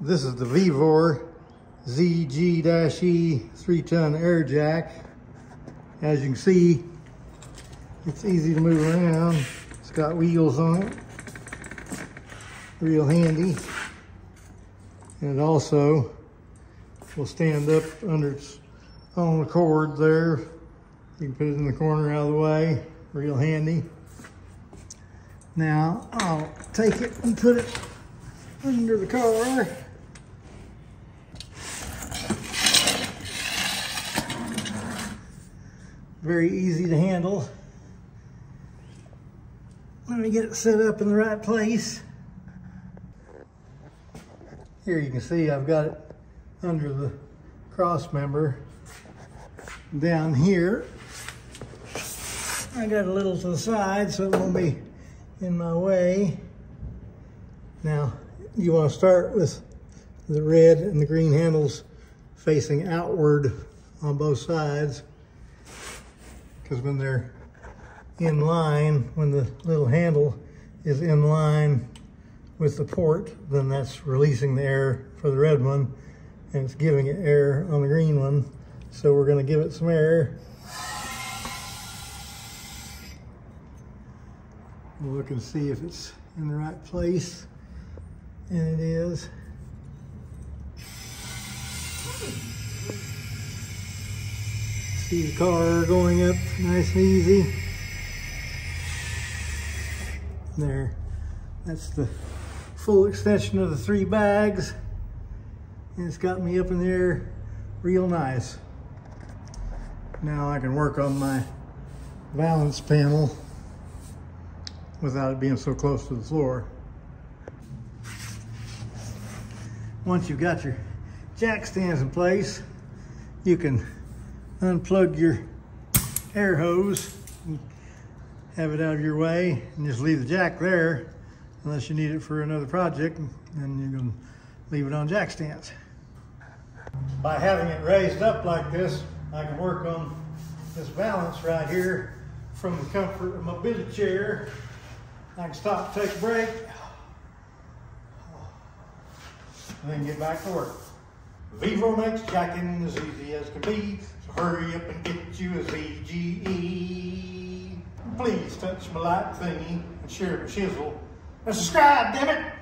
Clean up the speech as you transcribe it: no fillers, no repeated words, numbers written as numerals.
This is the VEVOR ZG-E 3-ton air jack. As you can see, it's easy to move around. It's got wheels on it, real handy. And it also will stand up under its own accord there. You can put it in the corner out of the way, real handy. Now I'll take it and put it under the car. Very easy to handle. Let me get it set up in the right place. Here you can see I've got it under the cross member. Down here, I got a little to the side so it won't be in my way. Now, you want to start with the red and the green handles facing outward on both sides, because when they're in line, when the little handle is in line with the port, then that's releasing the air for the red one, and it's giving it air on the green one. So we're going to give it some air. We'll look and see if it's in the right place, and it is. See the car going up nice and easy. There, that's the full extension of the 3 bags, and it's got me up in there real nice. Now I can work on my balance panel without it being so close to the floor. Once you've got your jack stands in place, you can unplug your air hose and have it out of your way, and just leave the jack there unless you need it for another project, and you're going to leave it on jack stands. By having it raised up like this, I can work on this balance right here from the comfort of my billy chair. I can stop, take a break, and then get back to work. VEVOR makes jacking as easy as can be, so hurry up and get you a ZG-E. Please touch my like thingy and share my chisel and subscribe, damn it!